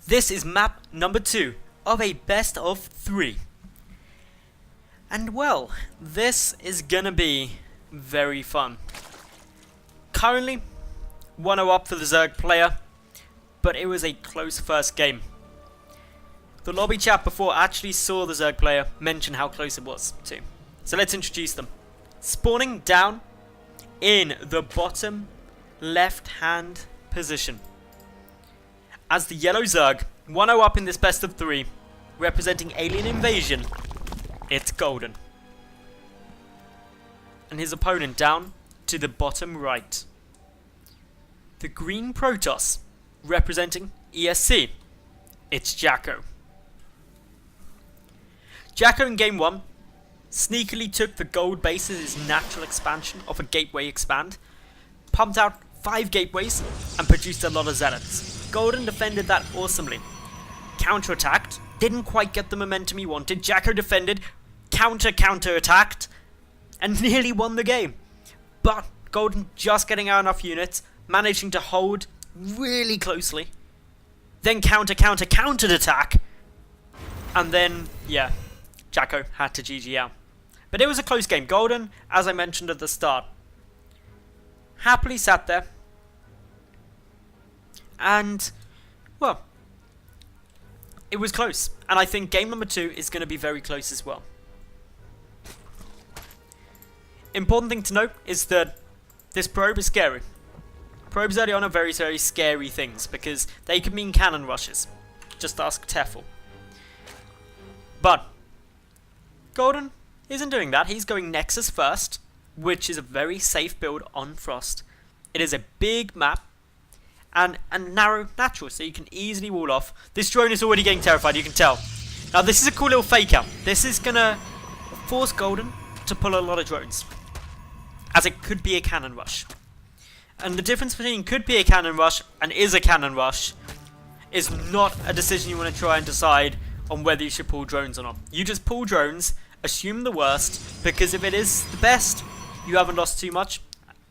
This is map number 2 of a best of 3. And well, this is gonna be very fun. Currently, 1-0 up for the Zerg player, but it was a close first game. The lobby chat before actually saw the Zerg player mention how close it was too. So let's introduce them. Spawning down in the bottom left hand position as the yellow Zerg, 1-0 up in this best of 3, representing alien invasion, it's Golden. And his opponent down to the bottom right, the green Protoss, representing ESC, it's JackO. JackO in game 1 sneakily took the gold base as his natural expansion of a gateway expand, pumped out 5 gateways and produced a lot of zealots. Golden defended that awesomely. Counter-attacked, didn't quite get the momentum he wanted. JackO defended, counter-attacked, and nearly won the game. But Golden just getting out enough units, managing to hold really closely, then countered attack, and then, yeah, JackO had to GG out. But it was a close game. Golden, as I mentioned at the start, happily sat there, and, well, it was close. And I think game number 2 is going to be very close as well. Important thing to note is that this probe is scary. Probes early on are very, very scary things because they can mean cannon rushes. Just ask Teffel. But Golden isn't doing that. He's going Nexus first, which is a very safe build on Frost. It is a big map and narrow natural, so you can easily wall off. This drone is already getting terrified, you can tell. Now this is a cool little fake out. This is gonna force Golden to pull a lot of drones, as it could be a cannon rush. And the difference between could be a cannon rush and is a cannon rush is not a decision you want to try and decide on whether you should pull drones or not. You just pull drones, assume the worst, because if it is the best, you haven't lost too much.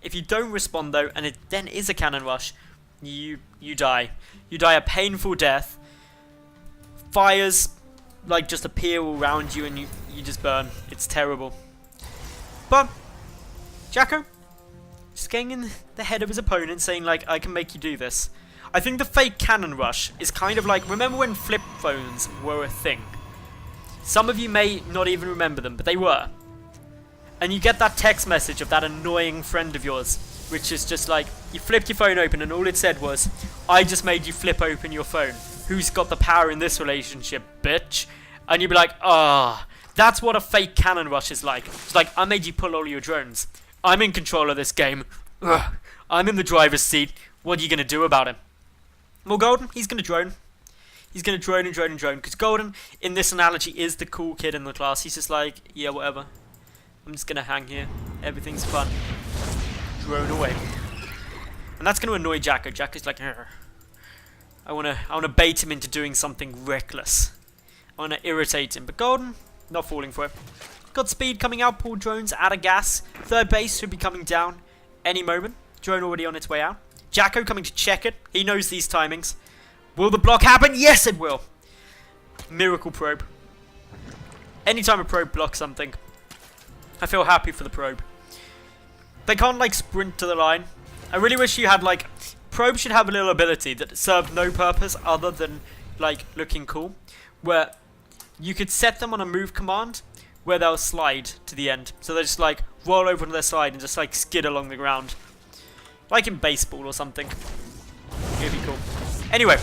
If you don't respond though, and it then is a cannon rush, you die. You die a painful death. Fires like just appear all around you and you just burn. It's terrible. But JackO just getting in the head of his opponent, saying like, I can make you do this. I think the fake cannon rush is kind of like, remember when flip phones were a thing? Some of you may not even remember them, but they were. And you get that text message of that annoying friend of yours, which is just like, you flipped your phone open and all it said was, I just made you flip open your phone. Who's got the power in this relationship, bitch? And you'd be like, ah, that's what a fake cannon rush is like. It's like, I made you pull all your drones. I'm in control of this game. Ugh. I'm in the driver's seat. What are you going to do about it? Well, Golden, he's going to drone. He's going to drone and drone and drone. Because Golden, in this analogy, is the cool kid in the class. He's just like, yeah, whatever. I'm just going to hang here. Everything's fun. Drone away. And that's going to annoy JackO. JackO's like, ugh. I want to bait him into doing something reckless. I want to irritate him. But Golden, not falling for it. Got speed coming out, pulled drones out of gas. Third base should be coming down any moment. Drone already on its way out. JackO coming to check it. He knows these timings. Will the block happen? Yes, it will. Miracle probe. Anytime a probe blocks something, I feel happy for the probe. They can't like sprint to the line. I really wish you had like, probe should have a little ability that served no purpose other than like looking cool, where you could set them on a move command where they'll slide to the end. So they just like roll over to their side and just like skid along the ground. Like in baseball or something. It'd be cool. Anyway,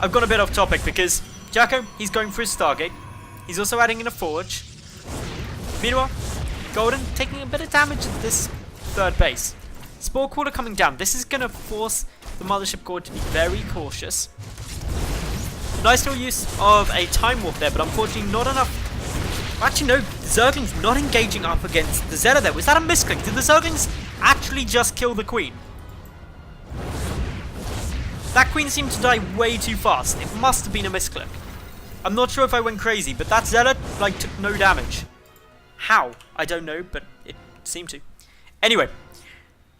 I've gone a bit off topic because JackO, he's going for his Stargate. He's also adding in a Forge. Meanwhile, Golden taking a bit of damage at this third base. Spore Crawler coming down. This is going to force the Mothership Core to be very cautious. Nice little use of a Time Warp there, but unfortunately not enough. Actually, no, the Zerglings not engaging up against the Zeta there. Was that a misclick? Did the Zerglings actually just kill the Queen? That Queen seemed to die way too fast. It must have been a misclick. I'm not sure if I went crazy, but that Zeta, like, took no damage. How? I don't know, but it seemed to. Anyway,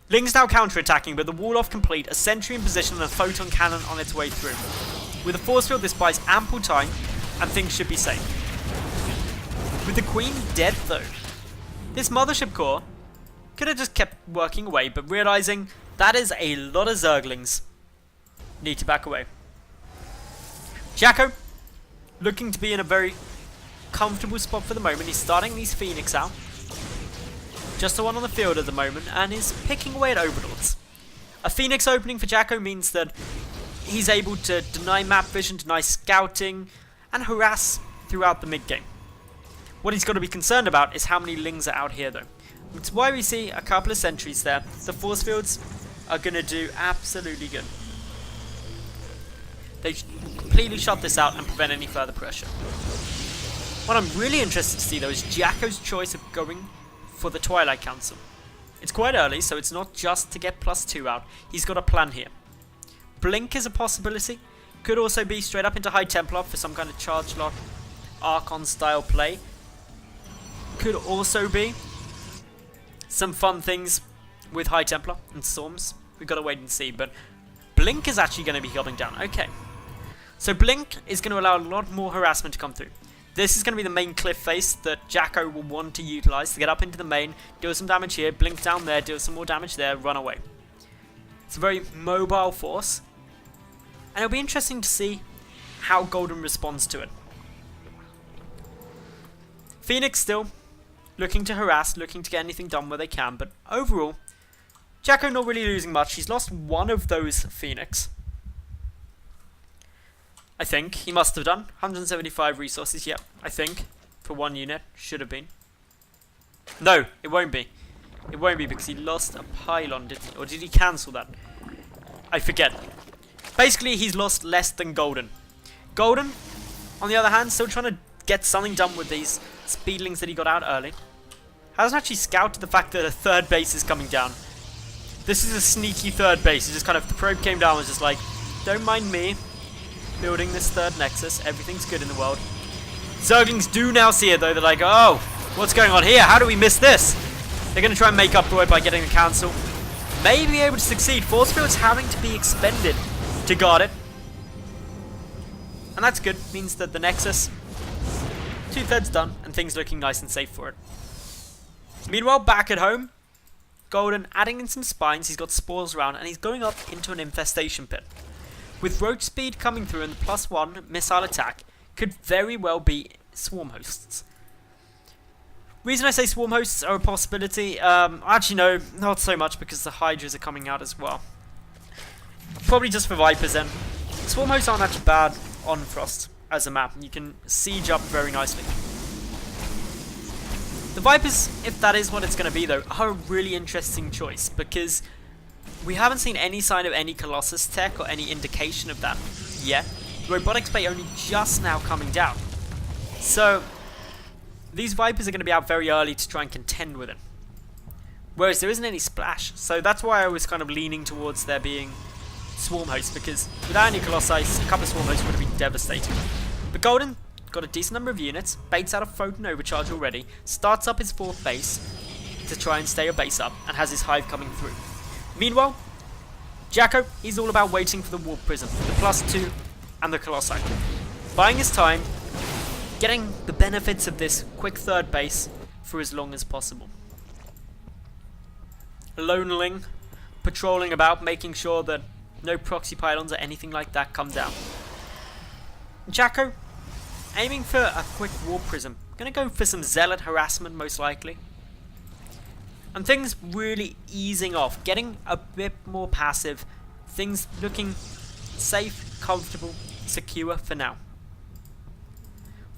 Ling's now counter-attacking, but the wall off complete, a sentry in position and a photon cannon on its way through. With a force field, this buys ample time, and things should be safe. With the Queen dead though, this Mothership core could have just kept working away, but realizing that is a lot of Zerglings, need to back away. JackO, looking to be in a very comfortable spot for the moment. He's starting these Phoenix out. Just the one on the field at the moment, and is picking away at Overlords. A Phoenix opening for JackO means that he's able to deny map vision, deny scouting, and harass throughout the mid game. What he's got to be concerned about is how many Lings are out here though. It's why we see a couple of sentries there. The force fields are going to do absolutely good. They completely shut this out and prevent any further pressure. What I'm really interested to see though is JackO's choice of going for the Twilight Council. It's quite early, so it's not just to get +2 out. He's got a plan here. Blink is a possibility. Could also be straight up into High Templar for some kind of charge lock, Archon style play. Could also be some fun things with High Templar and Storms. We've got to wait and see, but Blink is actually going to be coming down. Okay, so Blink is going to allow a lot more harassment to come through. This is going to be the main cliff face that JackO will want to utilize to get up into the main, deal some damage here, blink down there, deal some more damage there, run away. It's a very mobile force, and it'll be interesting to see how Golden responds to it. Phoenix still looking to harass, looking to get anything done where they can, but overall, JackO not really losing much. He's lost one of those Phoenix. I think he must have done 175 resources. Yep, I think for one unit should have been. No, it won't be. It won't be because he lost a pylon, didn't he? Or did he cancel that? I forget. Basically, he's lost less than Golden. Golden, on the other hand, still trying to get something done with these speedlings that he got out early. Hasn't actually scouted the fact that a third base is coming down. This is a sneaky third base. It's just kind of, the probe came down and was just like, don't mind me building this third nexus. Everything's good in the world. Zerglings do now see it though. They're like, oh, what's going on here? How do we miss this? They're going to try and make up for it by getting the council. May be able to succeed. Force field's having to be expended to guard it. And that's good. Means that the nexus, 2/3 done, and things looking nice and safe for it. Meanwhile, back at home, Golden adding in some spines. He's got spores around, and he's going up into an infestation pit. With roach speed coming through and the +1 missile attack, could very well be swarm hosts. Reason I say swarm hosts are a possibility, actually no, not so much because the Hydras are coming out as well. Probably just for Vipers then. Swarm hosts aren't actually bad on Frost as a map, and you can siege up very nicely. The Vipers, if that is what it's going to be though, are a really interesting choice because we haven't seen any sign of any Colossus tech or any indication of that yet. The Robotics Bay only just now coming down. So these Vipers are going to be out very early to try and contend with it. Whereas there isn't any splash. So that's why I was kind of leaning towards there being swarm hosts, because without any Colossi, a couple of swarm hosts would have been devastating. But Golden got a decent number of units, baits out a Photon Overcharge already, starts up his 4th base to try and stay a base up, and has his hive coming through. Meanwhile, JackO, he's all about waiting for the Warp Prism, the +2 and the Colossi. Buying his time, getting the benefits of this quick 3rd base for as long as possible. Loneling, patrolling about, making sure that no proxy pylons or anything like that come down. JackO, aiming for a quick Warp Prism. Gonna go for some Zealot harassment most likely. And things really easing off, getting a bit more passive, things looking safe, comfortable, secure for now.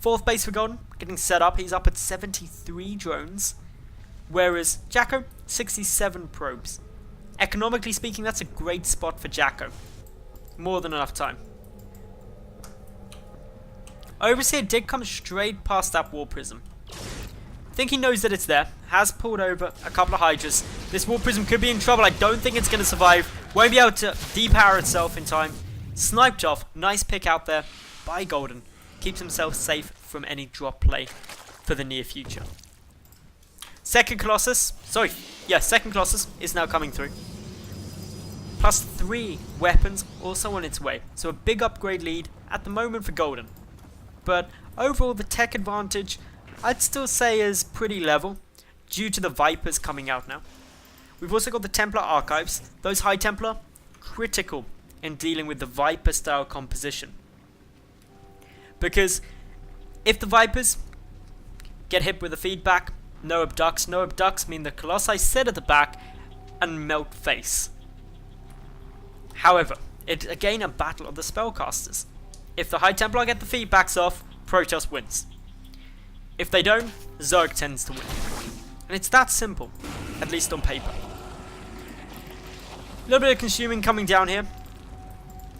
4th base for Golden, getting set up. He's up at 73 drones, whereas JackO, 67 probes. Economically speaking, that's a great spot for JackO. More than enough time. Overseer did come straight past that Warp Prism. I think he knows that it's there. Has pulled over a couple of Hydras. This Warp Prism could be in trouble. I don't think it's going to survive. Won't be able to depower itself in time. Sniped off. Nice pick out there by Golden. Keeps himself safe from any drop play for the near future. Second Colossus is now coming through. plus 3 weapons also on its way. So a big upgrade lead at the moment for Golden. But overall the tech advantage I'd still say is pretty level due to the Vipers coming out now. We've also got the Templar Archives. Those High Templar, critical in dealing with the Viper style composition. Because if the Vipers get hit with the feedback, no abducts mean the Colossi sit at the back and melt face. However, it's again a battle of the spellcasters. If the High Templar get the feedbacks off, Protoss wins. If they don't, Zerg tends to win. And it's that simple, at least on paper. A little bit of consuming coming down here.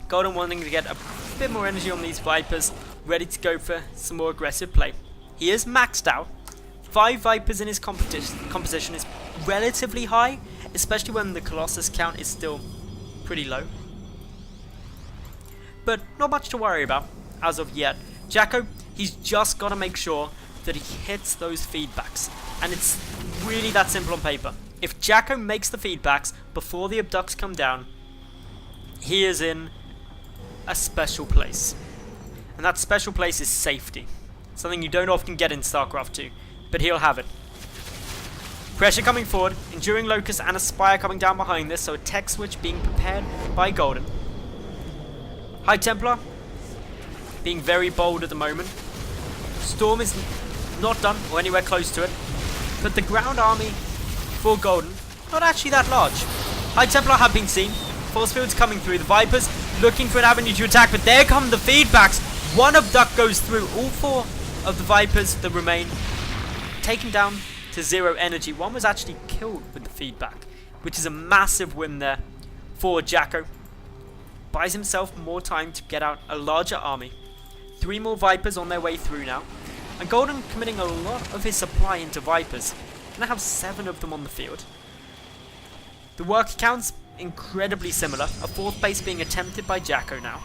Golden wanting to get a bit more energy on these Vipers, ready to go for some more aggressive play. He is maxed out. 5 Vipers in his composition is relatively high, especially when the Colossus count is still pretty low. But not much to worry about as of yet. JackO, he's just got to make sure that he hits those feedbacks. And it's really that simple on paper. If JackO makes the feedbacks before the abducts come down, he is in a special place. And that special place is safety. Something you don't often get in StarCraft 2, but he'll have it. Pressure coming forward, Enduring Locust and a Spire coming down behind this, so a tech switch being prepared by Golden. High Templar being very bold at the moment. Storm is not done or anywhere close to it, but the ground army for Golden, not actually that large. High Templar have been seen, force fields coming through, the Vipers looking for an avenue to attack, but there come the feedbacks. One abduct goes through, all 4 of the Vipers that remain taken down to 0 energy. One was actually killed with the feedback, which is a massive win there for JackO. Buys himself more time to get out a larger army. 3 more Vipers on their way through now. And Golden committing a lot of his supply into Vipers. Gonna have 7 of them on the field. The work counts incredibly similar. A 4th base being attempted by JackO now.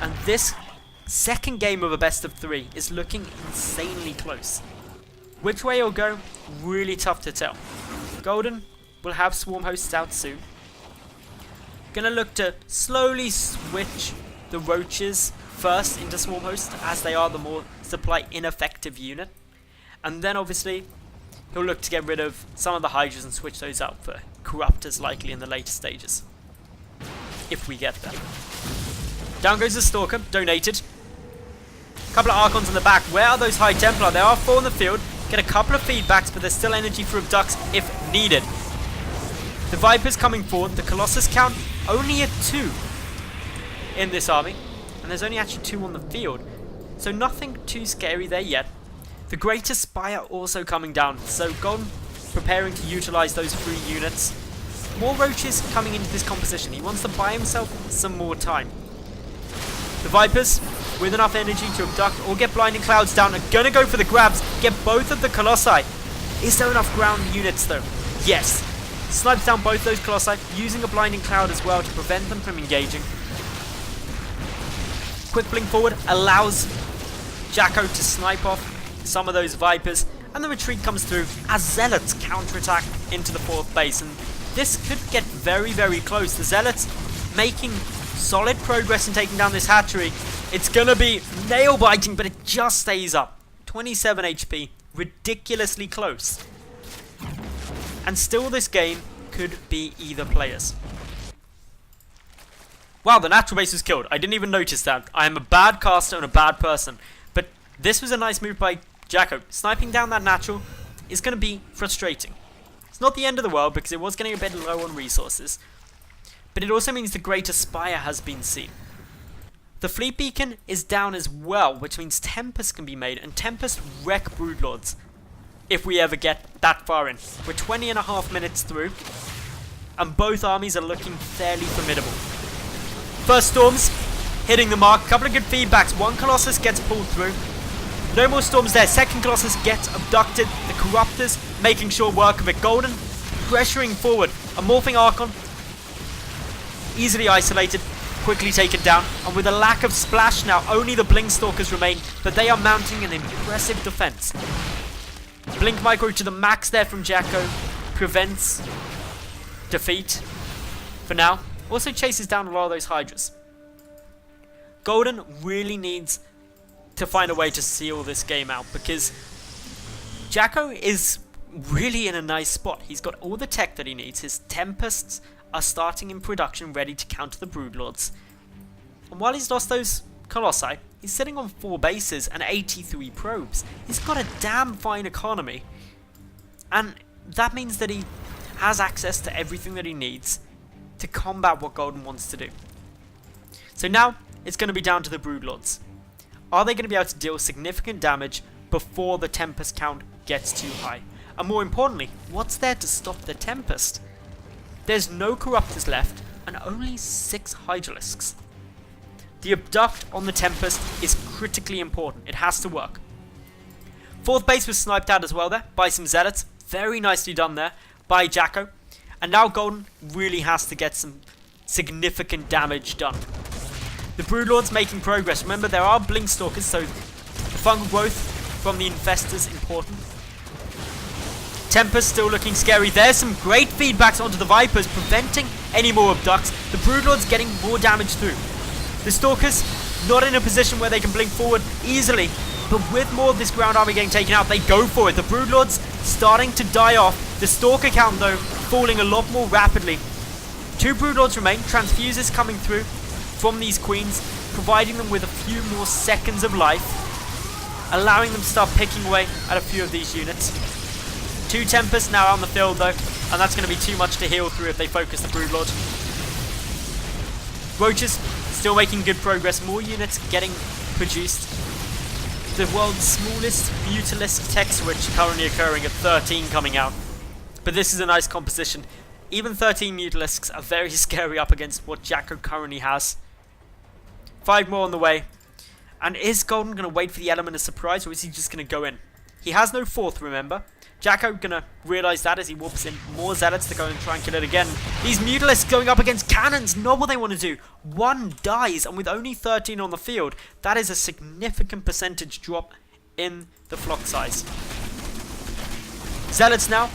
And this second game of a best of 3 is looking insanely close. Which way it'll go, really tough to tell. Golden will have swarm hosts out soon. Gonna look to slowly switch the roaches first into swarm hosts, as they are the more supply ineffective unit. And then obviously he'll look to get rid of some of the hydras and switch those out for corruptors, likely in the later stages. If we get them. Down goes the Stalker, donated. Couple of Archons in the back. Where are those High Templar? There are 4 in the field. Get a couple of feedbacks, but there's still energy for abducts if needed. The Vipers coming forward. The Colossus count only at 2 in this army. And there's only actually 2 on the field. So nothing too scary there yet. The Greater Spire also coming down. So Golden preparing to utilize those 3 units. More roaches coming into this composition. He wants to buy himself some more time. The Vipers, with enough energy to abduct or get Blinding Clouds down, are going to go for the grabs. Get both of the Colossi. Is there enough ground units though? Yes. Snipes down both those Colossi, using a Blinding Cloud as well to prevent them from engaging. Quick blink forward allows JackO to snipe off some of those Vipers, and the retreat comes through as Zealots counterattack into the 4th base. And this could get very, very close. The Zealots making solid progress in taking down this hatchery. It's gonna be nail biting, but it just stays up. 27 HP, ridiculously close. And still this game could be either players. Wow, the natural base was killed. I didn't even notice that. I am a bad caster and a bad person. But this was a nice move by JackO. Sniping down that natural is going to be frustrating. It's not the end of the world because it was getting a bit low on resources. But it also means the Greater Spire has been seen. The Fleet Beacon is down as well, which means Tempest can be made, and Tempest wreck Broodlords if we ever get that far in. We're 20.5 minutes through, and both armies are looking fairly formidable. First Storms hitting the mark, couple of good feedbacks. One Colossus gets pulled through. No more Storms there. Second Colossus gets abducted. The Corruptors making sure work of it. Golden pressuring forward. A Morphing Archon easily isolated, quickly taken down, and with a lack of splash now, only the Blink Stalkers remain, but they are mounting an impressive defense. Blink Micro to the max there from JackO prevents defeat for now. Also chases down a lot of those Hydras. Golden really needs to find a way to seal this game out, because JackO is really in a nice spot. He's got all the tech that he needs. His Tempests are starting in production, ready to counter the Broodlords. And while he's lost those Colossi, he's sitting on 4 bases and 83 probes. He's got a damn fine economy. And that means that he has access to everything that he needs to combat what Golden wants to do. So now, it's going to be down to the Broodlords. Are they going to be able to deal significant damage before the Tempest count gets too high? And more importantly, what's there to stop the Tempest? There's no Corruptors left, and only 6 Hydralisks. The Abduct on the Tempest is critically important. It has to work. 4th base was sniped out as well there by some Zealots. Very nicely done there by JackO. And now Golden really has to get some significant damage done. The Broodlord's making progress. Remember, there are Blink Stalkers, so the fungal growth from the Infestors important. Tempest still looking scary. There's some great feedbacks onto the Vipers, preventing any more Abducts. The Broodlord's getting more damage through. The Stalkers not in a position where they can blink forward easily, but with more of this ground army getting taken out, they go for it. The Broodlord's starting to die off. The Stalker count, though, falling a lot more rapidly. 2 Broodlords remain. Transfuses coming through from these Queens, providing them with a few more seconds of life, allowing them to start picking away at a few of these units. 2 Tempests now on the field, though, and that's going to be too much to heal through if they focus the Broodlord. Roaches still making good progress. More units getting produced. The world's smallest Mutalisk tech switch currently occurring at 13 coming out. But this is a nice composition. Even 13 Mutalisks are very scary up against what JackO currently has. 5 more on the way. And is Golden going to wait for the element of surprise, or is he just going to go in? He has no 4th, remember. JackO going to realise that as he warps in more Zealots to go and try and kill it again. These Mutalisks going up against cannons, not what they want to do. 1 dies, and with only 13 on the field, that is a significant percentage drop in the flock size. Zealots now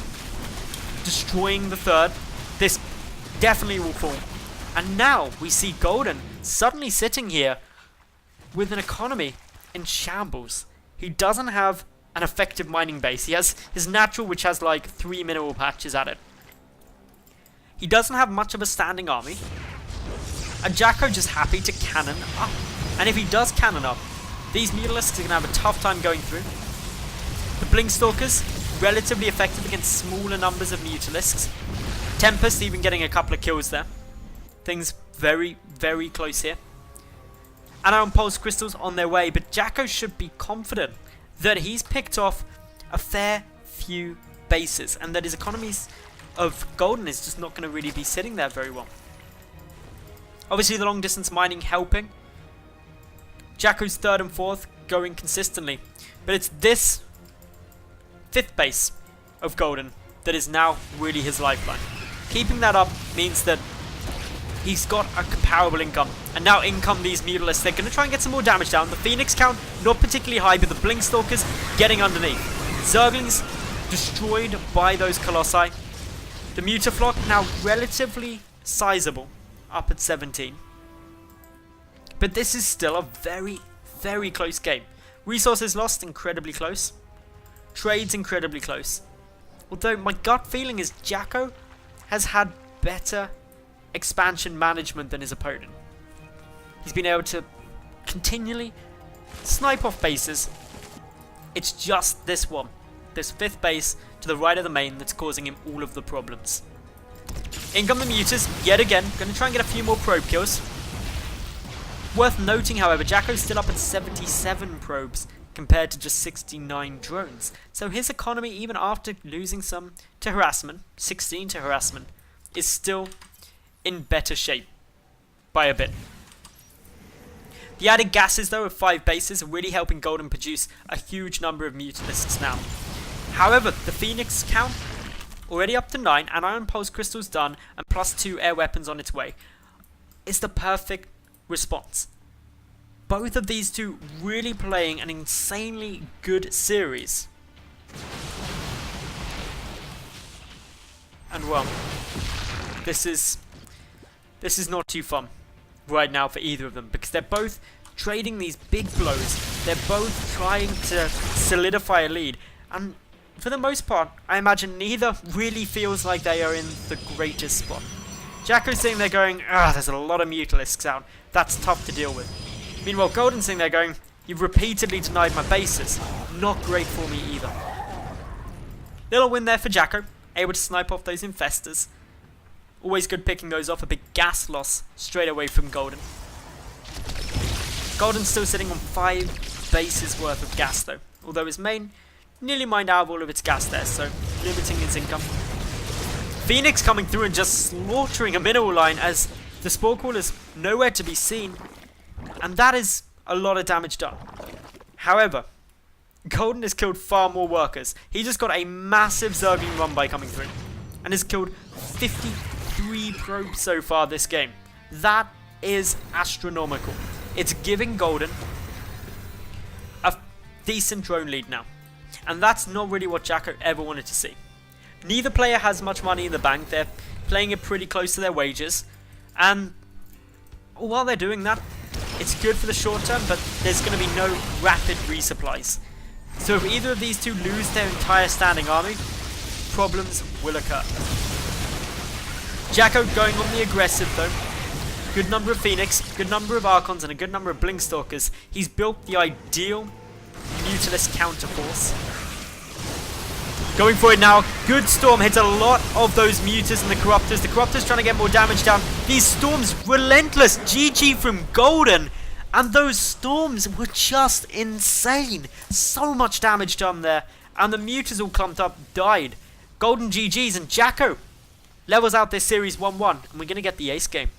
destroying the 3rd. This definitely will fall. And now we see Golden suddenly sitting here with an economy in shambles. He doesn't have an effective mining base. He has his natural, which has like 3 mineral patches at it. He doesn't have much of a standing army. And JackO just happy to cannon up. And if he does cannon up, these Mutalisks are going to have a tough time going through. The Blink Stalkers, relatively effective against smaller numbers of Mutalisks. Tempest even getting a couple of kills there. Things very, very close here. And Iron Pulse Crystals on their way, but JackO should be confident that he's picked off a fair few bases, and that his economies of Golden is just not going to really be sitting there very well. Obviously the long distance mining helping. JackO's 3rd and 4th going consistently, but it's this 5th base of Golden that is now really his lifeline. Keeping that up means that he's got a comparable income. And now in come these Mutalisks. They're going to try and get some more damage down. The Phoenix count, not particularly high, but the Blink Stalkers getting underneath. Zerglings destroyed by those Colossi. The Mutaflock now relatively sizable, up at 17. But this is still a very, very close game. Resources lost, incredibly close. Trades, incredibly close. Although my gut feeling is JackO has had better expansion management than his opponent. He's been able to continually snipe off bases. It's just this one, this 5th base to the right of the main, that's causing him all of the problems. In come the Mutas, yet again, going to try and get a few more probe kills. Worth noting, however, JackO's still up at 77 probes compared to just 69 drones. So his economy, even after losing some to harassment, 16 to harassment, is still in better shape by a bit. The added gases, though, of 5 bases are really helping Golden produce a huge number of Mutalisks now. However, the Phoenix count already up to 9, and Iron Pulse Crystals done, and +2 air weapons on its way, is the perfect response. Both of these two really playing an insanely good series. And well, this is this is not too fun right now for either of them, because they're both trading these big blows. They're both trying to solidify a lead, and for the most part, I imagine neither really feels like they are in the greatest spot. JackO's sitting there going, there's a lot of Mutalisks out. That's tough to deal with. Meanwhile, Golden's sitting there going, you've repeatedly denied my bases. Not great for me either. Little win there for JackO, able to snipe off those infestors. Always good picking those off. A big gas loss straight away from Golden. Golden's still sitting on 5 bases worth of gas though, although his main nearly mined out of all of its gas there, so limiting his income. Phoenix coming through and just slaughtering a mineral line as the Spore Call is nowhere to be seen, and that is a lot of damage done. However, Golden has killed far more workers. He just got a massive Zergling run by coming through and has killed 53 probes so far this game. That is astronomical. It's giving Golden a decent drone lead now, and that's not really what JackO ever wanted to see. Neither player has much money in the bank. They're playing it pretty close to their wages, and while they're doing that, it's good for the short term, but there's going to be no rapid resupplies. So if either of these two lose their entire standing army, problems will occur. JackO going on the aggressive though. Good number of Phoenix, good number of Archons, and a good number of Blinkstalkers. He's built the ideal Mutalisk counterforce. Going for it now. Good Storm hits a lot of those Mutas and the Corruptors. The Corruptors trying to get more damage down. These Storms relentless. GG from Golden. And those Storms were just insane. So much damage done there. And the Mutas all clumped up, died. Golden GG's, and JackO levels out this series 1-1. And we're going to get the ace game.